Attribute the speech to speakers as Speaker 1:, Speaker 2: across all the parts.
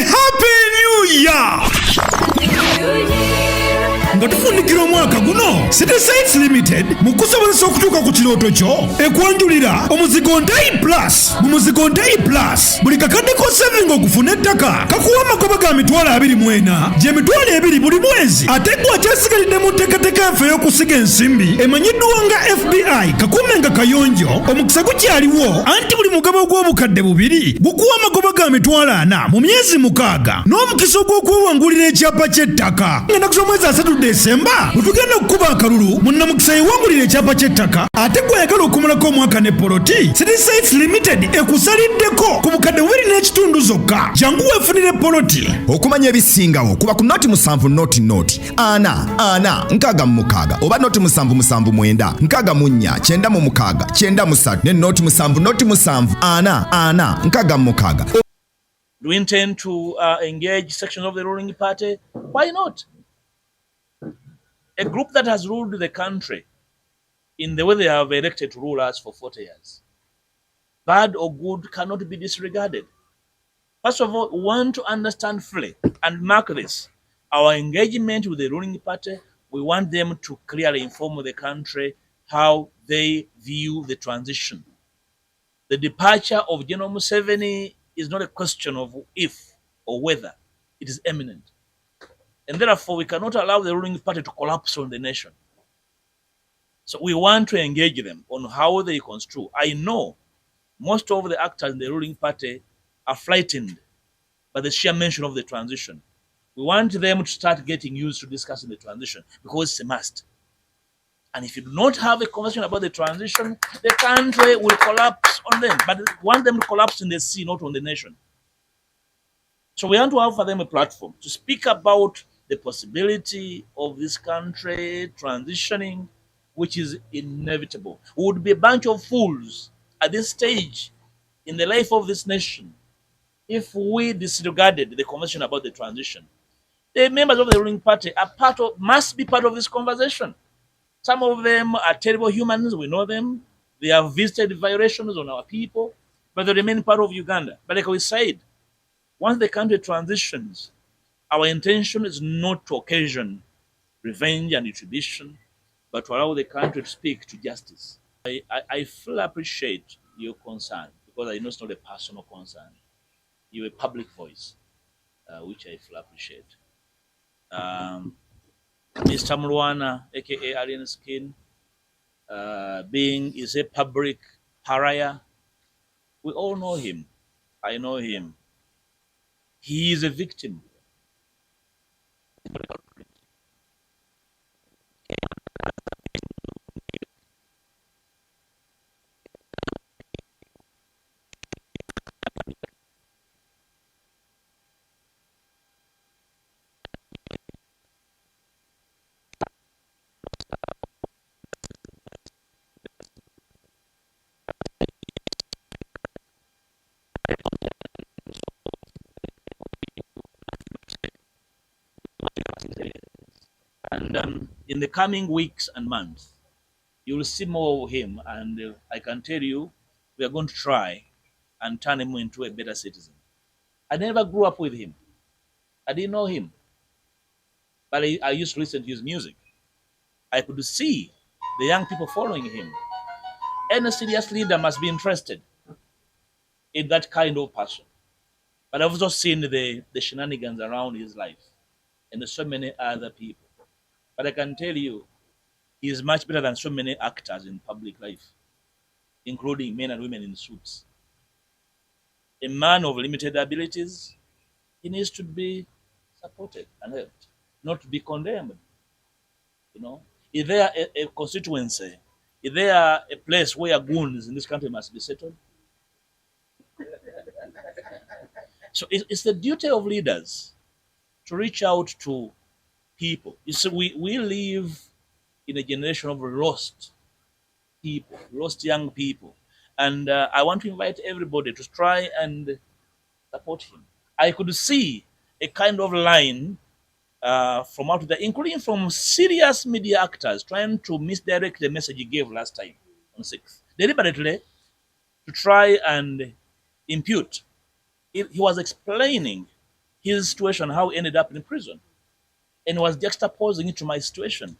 Speaker 1: Happy New Year! Nga tufundikira omwaka guno City Sites Limited mu kusobozesa okutuuka ku kirooto kyo ekwanjulira omuzigo Day Plus. Mu muzigo Day Plus buli kakadde ko saving okufuna ettaka kakuwa amagoba ga mitwalo 24 gye mitwalo 2 buli mwezi ate gwe akyasigalidde mu nteekateeka enfe y'okusiga ensimbi emanyiddwa nga FBI kakuume nga kayonjo omukisa gukyaliwo anti buli mugabo gw'obukadde 2 gukuwa amagoba ga mitwalo 4 mu myezi 6 n'omukisa ogw'okwewangulira ekyapa ky'ettaka ng'ennaku z'omwezi 3 Desemba utugenda okukuba akalulu munnamukisa yewangulira ekyapa ky'ettaka ate gwayagala okumulako omwaka ne poloti City Sites Limited ekusaliddeko ku bukadde 2.5 zokka jangu weefunire poloti.
Speaker 2: Okumanya ebisingawo kuba ku noti 7 noti 4 6 oba noti 7 9 ne noti 7 noti 7
Speaker 3: Do we intend to engage sections of the ruling party? Why not? A group that has ruled the country in the way they have elected to rule us for 40 years, bad or good, cannot be disregarded. First of all, we want to understand fully and mark this. Our engagement with the ruling party, we want them to clearly inform the country how they view the transition. The departure of General Museveni is not a question of if or whether, it is imminent. And therefore, we cannot allow the ruling party to collapse on the nation. So we want to engage them on how they construe. I know most of the actors in the ruling party are frightened by the sheer mention of the transition. We want them to start getting used to discussing the transition because it's a must. And if you do not have a conversation about the transition, the country will collapse on them. But we want them to collapse in the sea, not on the nation. So we want to offer them a platform to speak about the possibility of this country transitioning, which is inevitable. We would be a bunch of fools at this stage in the life of this nation if we disregarded the conversation about the transition. The members of the ruling party must be part of this conversation. Some of them are terrible humans, we know them. They have visited violations on our people, but they remain part of Uganda. But like we said, once the country transitions, our intention is not to occasion revenge and retribution, but to allow the country to speak to justice. I fully appreciate your concern because I know it's not a personal concern. You're a public voice, which I fully appreciate. Mr. Mrwana, aka Alien Skin, is a public pariah. We all know him. I know him. He is a victim. And in the coming weeks and months, you will see more of him. And I can tell you, we are going to try and turn him into a better citizen. I never grew up with him. I didn't know him. But I used to listen to his music. I could see the young people following him. Any serious leader must be interested in that kind of person. But I've also seen the shenanigans around his life and so many other people. But I can tell you, he is much better than so many actors in public life, including men and women in suits. A man of limited abilities, he needs to be supported and helped, not to be condemned. You know, is there a constituency? Is there a place where goons in this country must be settled? So it's the duty of leaders to reach out to people. You see, we live in a generation of lost people, lost young people. And I want to invite everybody to try and support him. I could see a kind of line from out there, including from serious media actors trying to misdirect the message he gave last time on 6th, deliberately to try and impute. He was explaining his situation, how he ended up in prison, and was juxtaposing it to my situation.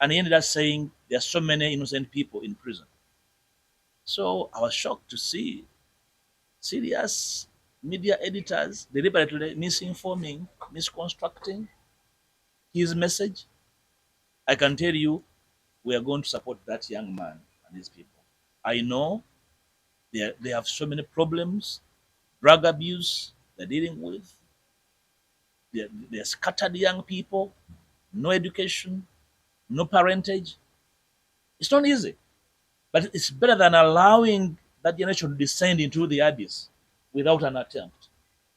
Speaker 3: And he ended up saying, there are so many innocent people in prison. So I was shocked to see serious media editors deliberately misinforming, misconstructing his message. I can tell you, we are going to support that young man and his people. I know they have so many problems, drug abuse they're dealing with. They're scattered young people, no education, no parentage. It's not easy, but it's better than allowing that generation to descend into the abyss without an attempt.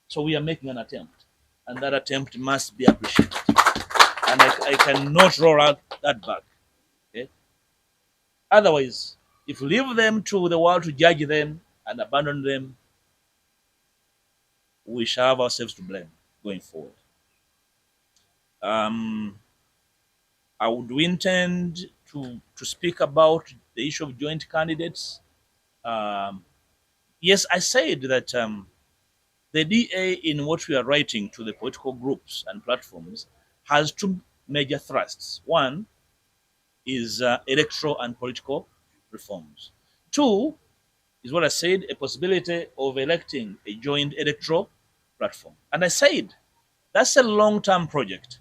Speaker 3: So we are making an attempt, and that attempt must be appreciated. And I cannot roll out that back. Okay? Otherwise, if we leave them to the world to judge them and abandon them, we shall have ourselves to blame going forward. I would intend to speak about the issue of joint candidates. Yes, I said that the DA, in what we are writing to the political groups and platforms, has two major thrusts. One is electoral and political reforms. Two is what I said, a possibility of electing a joint electoral platform. And I said that's a long-term project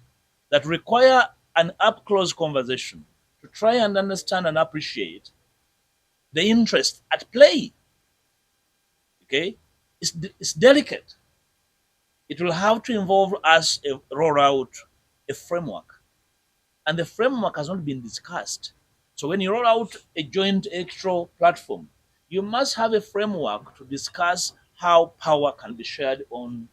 Speaker 3: that require an up-close conversation to try and understand and appreciate the interest at play. Okay, it's delicate. It will have to involve us roll out a framework, and the framework has not been discussed. So when you roll out a joint electoral platform, you must have a framework to discuss how power can be shared on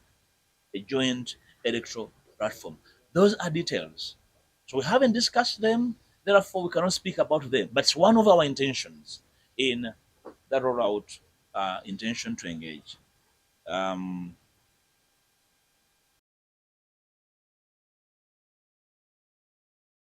Speaker 3: a joint electoral platform. Those are details. So we haven't discussed them, therefore we cannot speak about them. But it's one of our intentions in that rollout intention to engage.